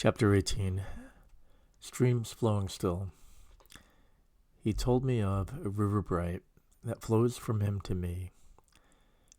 Chapter 18. Streams flowing still. He told me of a river bright that flows from him to me,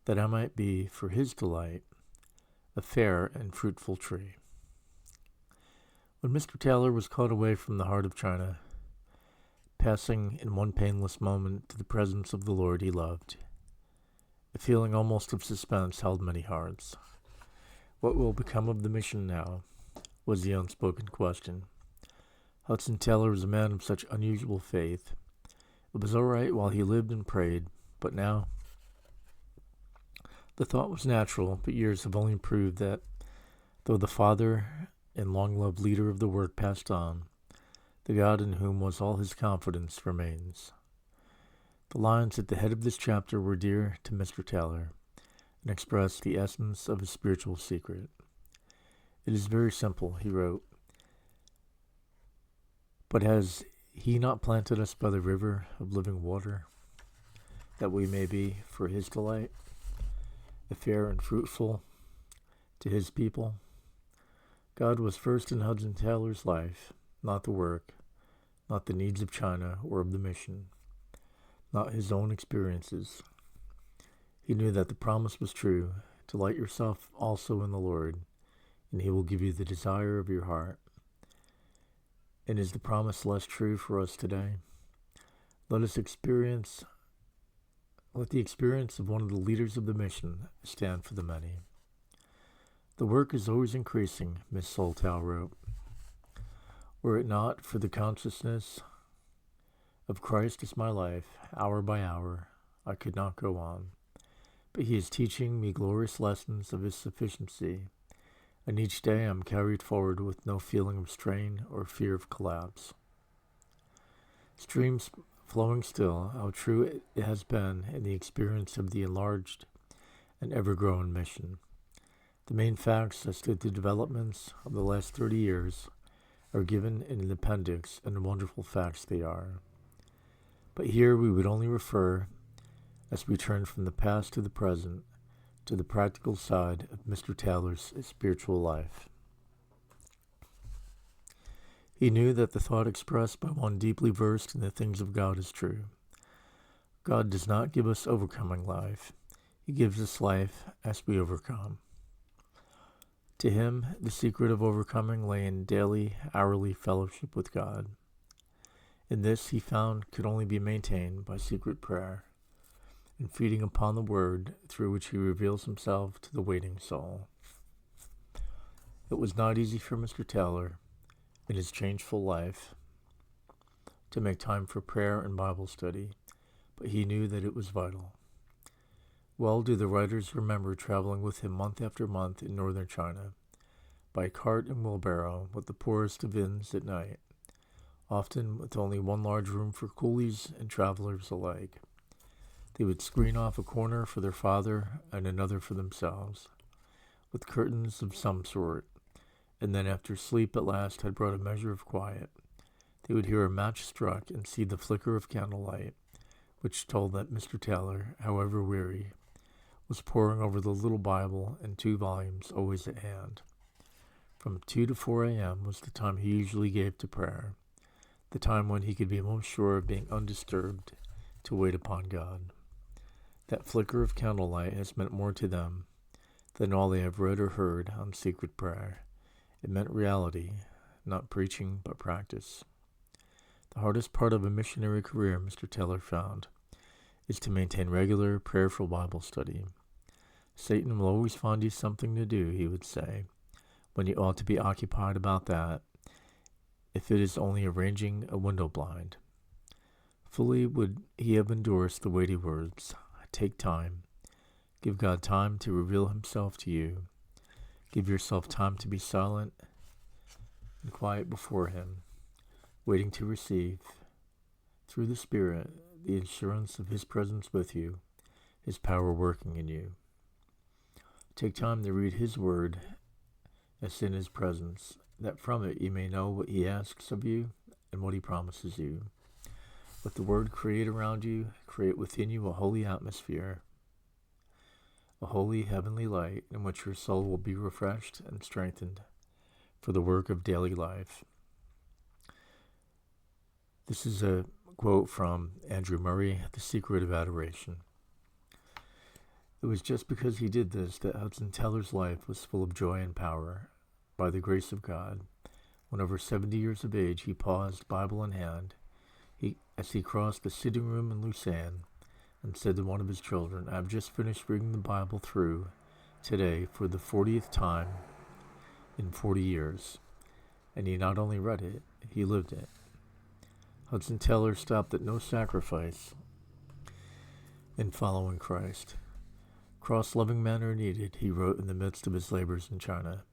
that I might be, for his delight, a fair and fruitful tree. When Mr. Taylor was called away from the heart of China, passing in one painless moment to the presence of the Lord he loved, a feeling almost of suspense held many hearts. What will become of the mission now? Was the unspoken question. Hudson Taylor was a man of such unusual faith. It was all right while he lived and prayed, but now? The thought was natural, but years have only proved that, though the father and long-loved leader of the work passed on, the God in whom was all his confidence remains. The lines at the head of this chapter were dear to Mr. Taylor and expressed the essence of his spiritual secret. It is very simple, he wrote. But has he not planted us by the river of living water, that we may be, for his delight, a fair and fruitful to his people? God was first in Hudson Taylor's life, not the work, not the needs of China or of the mission, not his own experiences. He knew that the promise was true, delight yourself also in the Lord, and he will give you the desire of your heart. And is the promise less true for us today? Let the experience of one of the leaders of the mission stand for the many. The work is always increasing, Miss Soltow wrote. Were it not for the consciousness of Christ as my life, hour by hour, I could not go on. But he is teaching me glorious lessons of his sufficiency, and each day I am carried forward with no feeling of strain or fear of collapse. Streams flowing still, how true it has been in the experience of the enlarged and ever-growing mission. The main facts as to the developments of the last 30 years are given in an appendix, and wonderful facts they are. But here we would only refer, as we turn from the past to the present, to the practical side of Mr. Taylor's spiritual life. He knew that the thought expressed by one deeply versed in the things of God is true. God does not give us overcoming life. He gives us life as we overcome. To him, the secret of overcoming lay in daily, hourly fellowship with God. And this, he found, could only be maintained by secret prayer and feeding upon the word through which he reveals himself to the waiting soul. It was not easy for Mr. Taylor, in his changeful life, to make time for prayer and Bible study, but he knew that it was vital. Well do the writers remember traveling with him month after month in northern China, by cart and wheelbarrow with the poorest of inns at night, often with only one large room for coolies and travelers alike. They would screen off a corner for their father and another for themselves, with curtains of some sort, and then after sleep at last had brought a measure of quiet, they would hear a match struck and see the flicker of candlelight, which told that Mr. Taylor, however weary, was poring over the little Bible and 2 volumes always at hand. From 2 to 4 a.m. was the time he usually gave to prayer, the time when he could be most sure of being undisturbed to wait upon God. That flicker of candlelight has meant more to them than all they have read or heard on secret prayer. It meant reality, not preaching, but practice. The hardest part of a missionary career, Mr. Taylor found, is to maintain regular, prayerful Bible study. Satan will always find you something to do, he would say, when you ought to be occupied about that, if it is only arranging a window blind. Fully would he have endorsed the weighty words, take time. Give God time to reveal himself to you. Give yourself time to be silent and quiet before him, waiting to receive, through the Spirit, the assurance of his presence with you, his power working in you. Take time to read his word as in his presence, that from it you may know what he asks of you and what he promises you. Let the word create around you, create within you a holy atmosphere, a holy heavenly light in which your soul will be refreshed and strengthened for the work of daily life. This is a quote from Andrew Murray, The Secret of Adoration. It was just because he did this that Hudson Taylor's life was full of joy and power. By the grace of God, when over 70 years of age, he paused, Bible in hand, as he crossed the sitting room in Lausanne, and said to one of his children, "I have just finished reading the Bible through today for the 40th time in 40 years." And he not only read it, he lived it. Hudson Taylor stopped at no sacrifice in following Christ. Cross-loving men are needed, he wrote in the midst of his labors in China.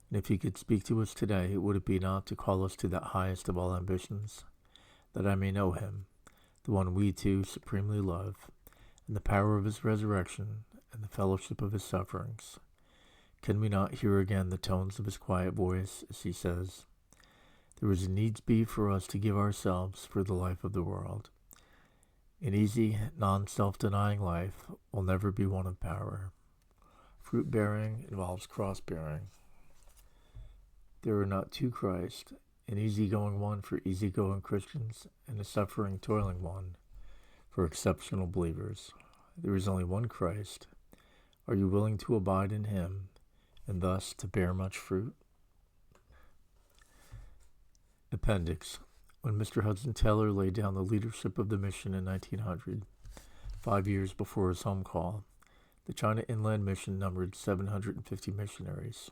And if he could speak to us today, would it be not to call us to that highest of all ambitions, that I may know him, the one we too supremely love, and the power of his resurrection, and the fellowship of his sufferings? Can we not hear again the tones of his quiet voice as he says, "There is a needs be for us to give ourselves for the life of the world. An easy, non-self-denying life will never be one of power. Fruit-bearing involves cross-bearing. There are not two Christ, an easygoing one for easygoing Christians, and a suffering, toiling one for exceptional believers. There is only one Christ. Are you willing to abide in him, and thus to bear much fruit?" Appendix. When Mr. Hudson Taylor laid down the leadership of the mission in 1900, 5 years before his home call, the China Inland Mission numbered 750 missionaries.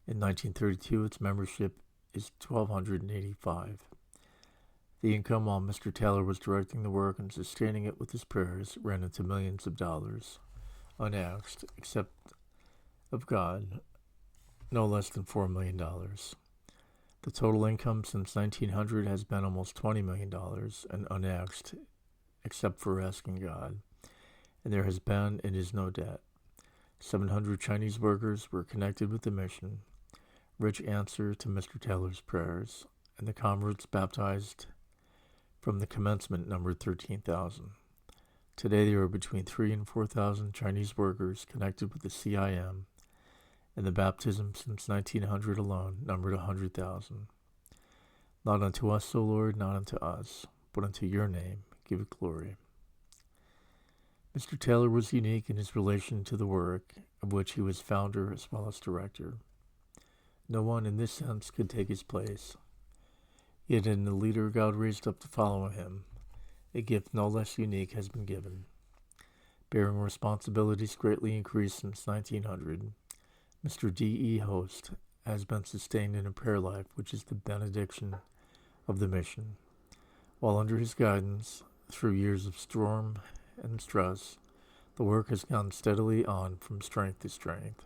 In 1932, its membership is 1,285. The income while Mr. Taylor was directing the work and sustaining it with his prayers ran into millions of dollars, unasked, except of God, no less than $4 million. The total income since 1900 has been almost $20 million and unasked, except for asking God, and there has been and is no debt. 700 Chinese workers were connected with the mission, rich answer to Mr. Taylor's prayers, and the converts baptized from the commencement numbered 13,000. Today there are between 3,000 and 4,000 Chinese workers connected with the CIM, and the baptism since 1900 alone numbered 100,000. Not unto us, O Lord, not unto us, but unto your name give it glory. Mr. Taylor was unique in his relation to the work, of which he was founder as well as director. No one in this sense could take his place. Yet in the leader God raised up to follow him, a gift no less unique has been given. Bearing responsibilities greatly increased since 1900, Mr. D.E. Host has been sustained in a prayer life which is the benediction of the mission. While under his guidance, through years of storm and stress, the work has gone steadily on from strength to strength.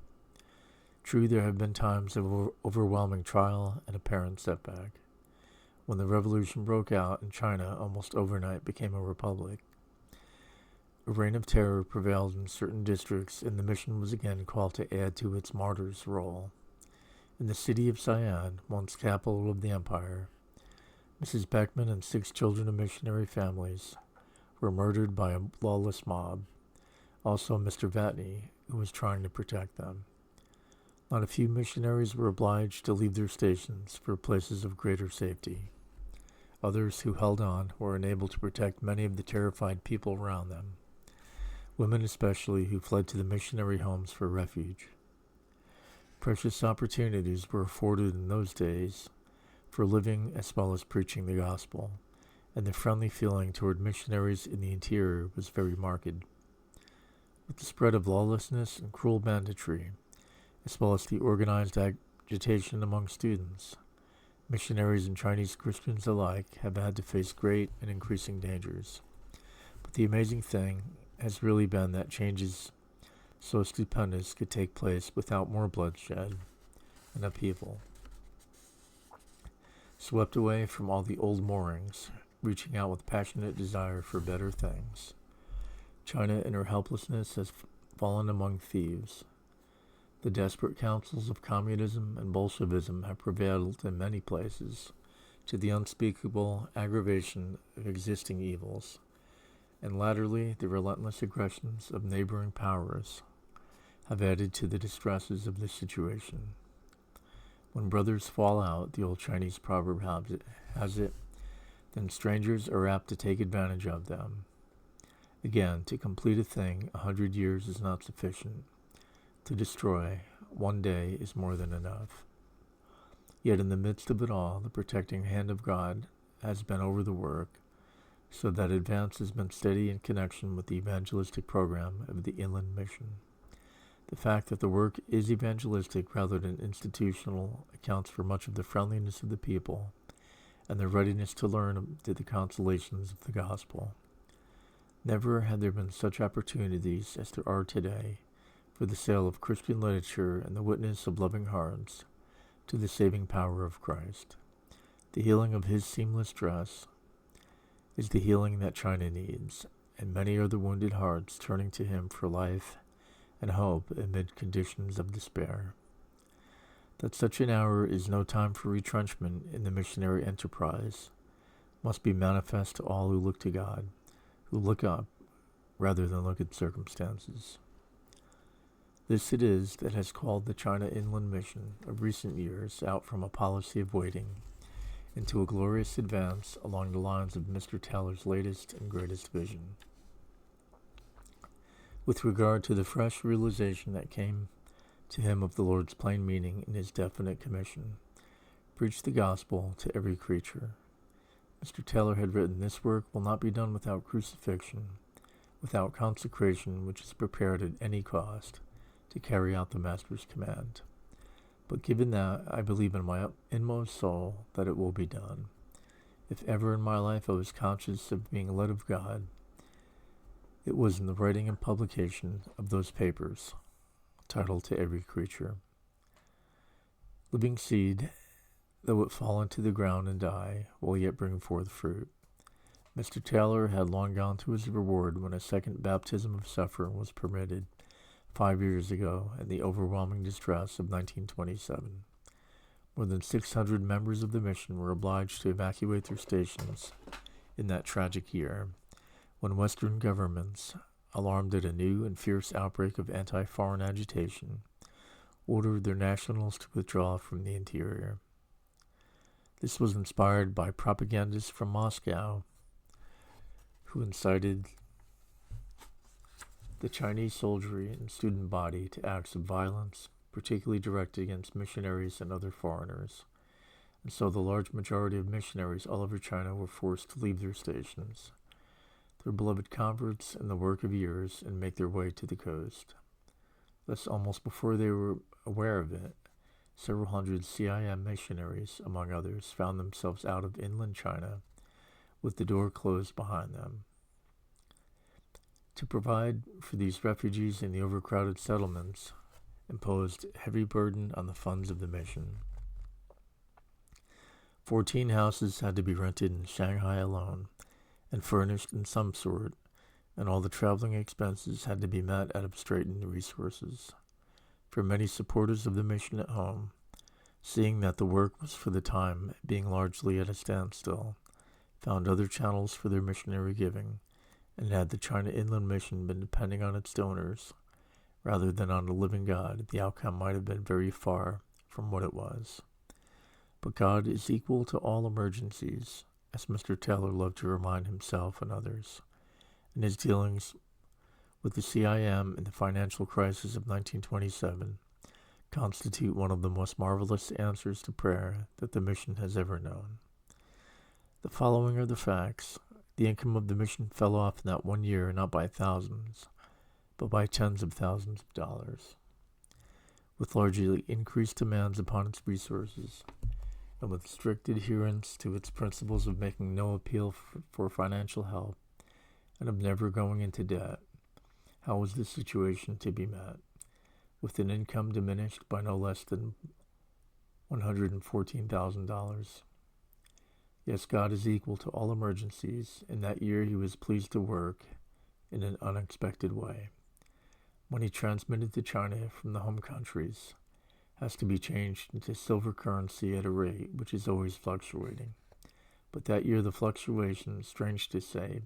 True, there have been times of overwhelming trial and apparent setback. When the revolution broke out and China almost overnight became a republic, a reign of terror prevailed in certain districts, and the mission was again called to add to its martyr's role. In the city of Sian, once capital of the empire, Mrs. Beckman and 6 children of missionary families were murdered by a lawless mob. Also Mr. Vatney, who was trying to protect them. Not a few missionaries were obliged to leave their stations for places of greater safety. Others who held on were unable to protect many of the terrified people around them, women especially who fled to the missionary homes for refuge. Precious opportunities were afforded in those days for living as well as preaching the gospel, and the friendly feeling toward missionaries in the interior was very marked. With the spread of lawlessness and cruel banditry, as well as the organized agitation among students, missionaries and Chinese Christians alike have had to face great and increasing dangers. But the amazing thing has really been that changes so stupendous could take place without more bloodshed and upheaval. Swept away from all the old moorings, reaching out with passionate desire for better things, China in her helplessness has fallen among thieves. The desperate counsels of communism and Bolshevism have prevailed in many places, to the unspeakable aggravation of existing evils, and latterly the relentless aggressions of neighboring powers have added to the distresses of the situation. When brothers fall out, the old Chinese proverb has it, then strangers are apt to take advantage of them. Again, to complete a thing, 100 years is not sufficient. To destroy, one day is more than enough. Yet in the midst of it all, the protecting hand of God has been over the work, so that advance has been steady in connection with the evangelistic program of the Inland Mission. The fact that the work is evangelistic rather than institutional accounts for much of the friendliness of the people and their readiness to learn the consolations of the gospel. Never had there been such opportunities as there are today for the sale of Christian literature and the witness of loving hearts to the saving power of Christ. The healing of his seamless dress is the healing that China needs, and many are the wounded hearts turning to him for life and hope amid conditions of despair. That such an hour is no time for retrenchment in the missionary enterprise must be manifest to all who look to God, who look up rather than look at circumstances. This it is that has called the China Inland Mission of recent years out from a policy of waiting into a glorious advance along the lines of Mr. Taylor's latest and greatest vision. With regard to the fresh realization that came to him of the Lord's plain meaning in his definite commission, preach the gospel to every creature. Mr. Taylor had written, "This work will not be done without crucifixion, without consecration, which is prepared at any cost to carry out the Master's command. But given that, I believe in my inmost soul that it will be done. If ever in my life I was conscious of being led of God, it was in the writing and publication of those papers, titled To Every Creature. Living seed, though it fall into the ground and die, will yet bring forth fruit." Mr. Taylor had long gone to his reward when a second baptism of suffering was permitted 5 years ago in the overwhelming distress of 1927. More than 600 members of the mission were obliged to evacuate their stations in that tragic year, when Western governments, alarmed at a new and fierce outbreak of anti-foreign agitation, ordered their nationals to withdraw from the interior. This was inspired by propagandists from Moscow who incited the Chinese soldiery and student body to acts of violence, particularly directed against missionaries and other foreigners, and so the large majority of missionaries all over China were forced to leave their stations, their beloved converts and the work of years, and make their way to the coast. Thus, almost before they were aware of it, several hundred CIM missionaries, among others, found themselves out of inland China, with the door closed behind them. To provide for these refugees in the overcrowded settlements imposed a heavy burden on the funds of the mission. 14 houses had to be rented in Shanghai alone and furnished in some sort, and all the traveling expenses had to be met out of straitened resources. For many supporters of the mission at home, seeing that the work was for the time being largely at a standstill, found other channels for their missionary giving, and had the China Inland Mission been depending on its donors rather than on the living God, the outcome might have been very far from what it was. But God is equal to all emergencies, as Mr. Taylor loved to remind himself and others, and his dealings with the CIM in the financial crisis of 1927 constitute one of the most marvelous answers to prayer that the mission has ever known. The following are the facts. The income of the mission fell off in that 1 year not by thousands, but by tens of thousands of dollars. With largely increased demands upon its resources, and with strict adherence to its principles of making no appeal for financial help, and of never going into debt, how was this situation to be met? With an income diminished by no less than $114,000. Yes, God is equal to all emergencies. In that year he was pleased to work in an unexpected way. Money transmitted to China from the home countries has to be changed into silver currency at a rate which is always fluctuating. But that year the fluctuation, strange to say,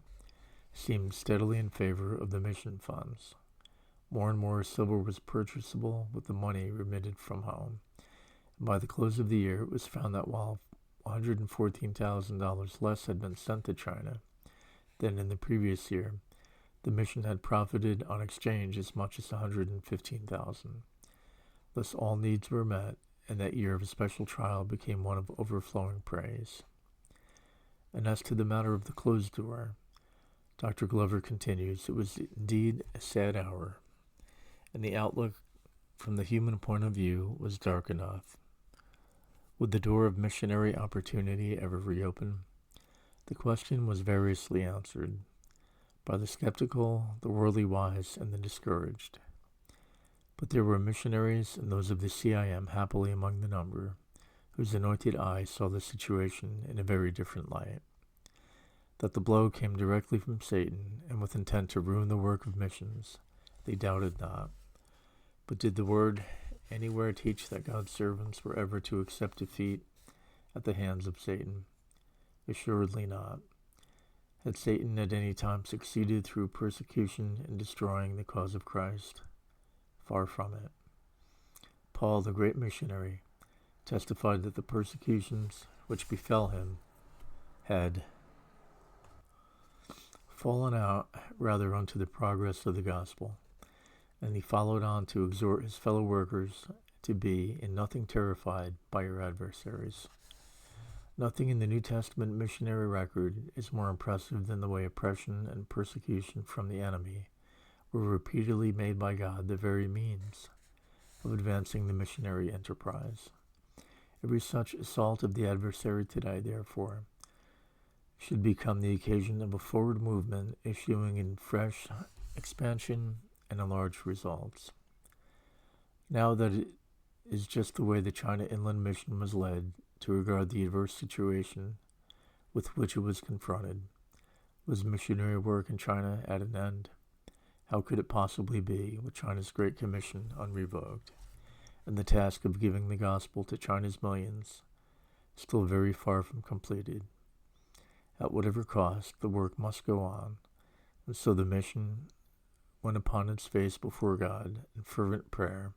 seemed steadily in favor of the mission funds. More and more silver was purchasable with the money remitted from home, By the close of the year, it was found that while $114,000 less had been sent to China than in the previous year, the mission had profited on exchange as much as $115,000. Thus all needs were met, and that year of special trial became one of overflowing praise. And as to the matter of the closed door, Dr. Glover continues, it was indeed a sad hour, and the outlook from the human point of view was dark enough. Would the door of missionary opportunity ever reopen? The question was variously answered by the skeptical, the worldly wise, and the discouraged. But there were missionaries, and those of the CIM happily among the number, whose anointed eye saw the situation in a very different light. That the blow came directly from Satan, and with intent to ruin the work of missions, they doubted not. But did the word anywhere teach that God's servants were ever to accept defeat at the hands of Satan? Assuredly not. Had Satan at any time succeeded through persecution in destroying the cause of Christ? Far from it. Paul, the great missionary, testified that the persecutions which befell him had fallen out rather unto the progress of the gospel, and he followed on to exhort his fellow workers to be in nothing terrified by your adversaries. Nothing in the New Testament missionary record is more impressive than the way oppression and persecution from the enemy were repeatedly made by God the very means of advancing the missionary enterprise. Every such assault of the adversary today, therefore, should become the occasion of a forward movement issuing in fresh expansion and enlarged results. Now that it is just the way the China Inland Mission was led to regard the adverse situation with which it was confronted, was missionary work in China at an end? How could it possibly be, with China's Great Commission unrevoked, and the task of giving the gospel to China's millions still very far from completed? At whatever cost, the work must go on, and so the mission went upon its face before God in fervent prayer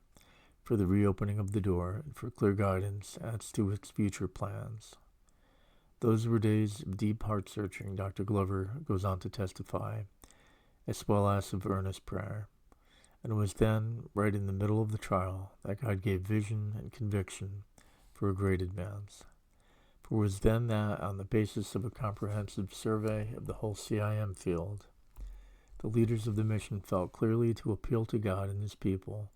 for the reopening of the door and for clear guidance as to its future plans. Those were days of deep heart-searching, Dr. Glover goes on to testify, as well as of earnest prayer. And it was then, right in the middle of the trial, that God gave vision and conviction for a great advance. For it was then that, on the basis of a comprehensive survey of the whole CIM field, the leaders of the mission felt clearly to appeal to God and his people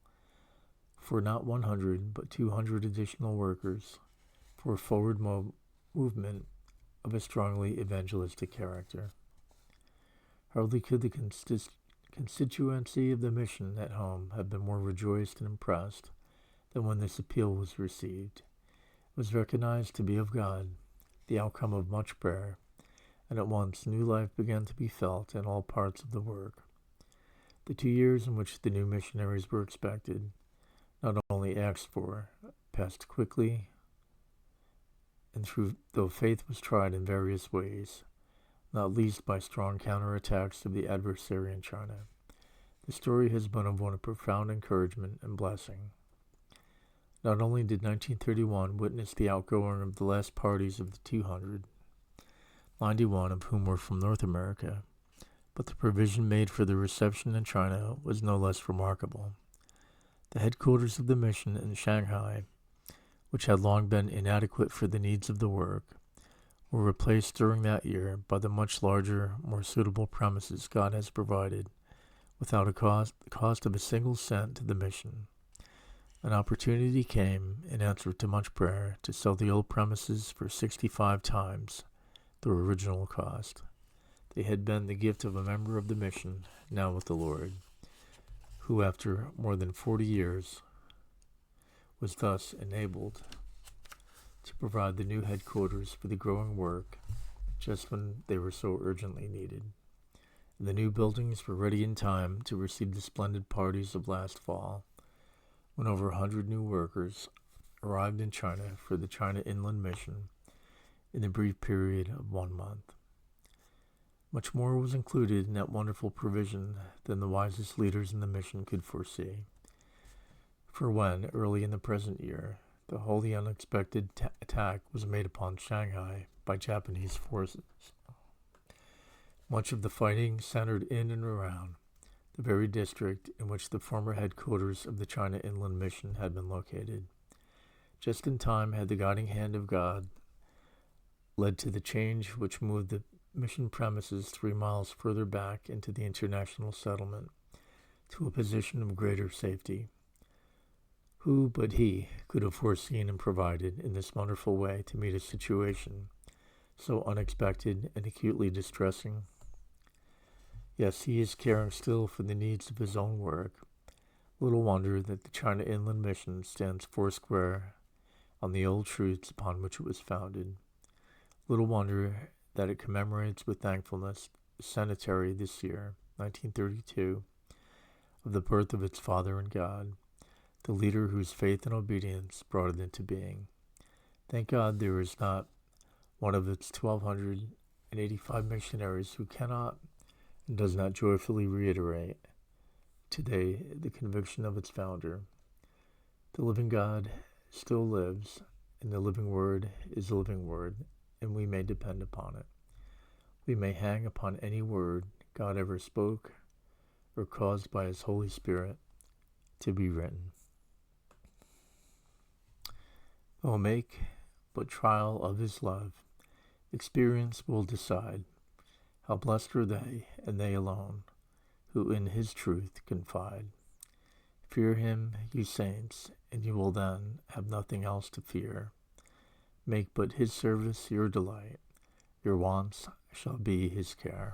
for not 100, but 200 additional workers for a forward movement of a strongly evangelistic character. Hardly could the constituency of the mission at home have been more rejoiced and impressed than when this appeal was received. It was recognized to be of God, the outcome of much prayer, and at once new life began to be felt in all parts of the work. The 2 years in which the new missionaries were expected, not only asked for, passed quickly, and though faith was tried in various ways, not least by strong counterattacks of the adversary in China, the story has been of one of profound encouragement and blessing. Not only did 1931 witness the outgoing of the last parties of the 200, 91 of whom were from North America, but the provision made for their reception in China was no less remarkable. The headquarters of the mission in Shanghai, which had long been inadequate for the needs of the work, were replaced during that year by the much larger, more suitable premises God has provided, without a cost of a single cent to the mission. An opportunity came, in answer to much prayer, to sell the old premises for 65 times their original cost. They had been the gift of a member of the mission, now with the Lord, who after more than 40 years was thus enabled to provide the new headquarters for the growing work just when they were so urgently needed. And the new buildings were ready in time to receive the splendid parties of last fall, when over 100 new workers arrived in China for the China Inland Mission in the brief period of 1 month. Much more was included in that wonderful provision than the wisest leaders in the mission could foresee. For when, early in the present year, The wholly unexpected attack was made upon Shanghai by Japanese forces. Much of the fighting centered in and around the very district in which the former headquarters of the China Inland Mission had been located. Just in time had the guiding hand of God led to the change which moved the mission premises 3 miles further back into the international settlement to a position of greater safety. Who but he could have foreseen and provided in this wonderful way to meet a situation so unexpected and acutely distressing? Yes, he is caring still for the needs of his own work. Little wonder that the China Inland Mission stands foursquare on the old truths upon which it was founded. Little wonder that it commemorates with thankfulness the centenary this year, 1932, of the birth of its Father and God, the leader whose faith and obedience brought it into being. Thank God there is not one of its 1,285 missionaries who cannot and does not joyfully reiterate today the conviction of its founder. The living God still lives, and the living Word is the living Word, and we may depend upon it. We may hang upon any word God ever spoke or caused by His Holy Spirit to be written. Oh, make but trial of His love, experience will decide. How blessed are they, and they alone, who in His truth confide. Fear Him, you saints, and you will then have nothing else to fear. Make but His service your delight, your wants shall be His care.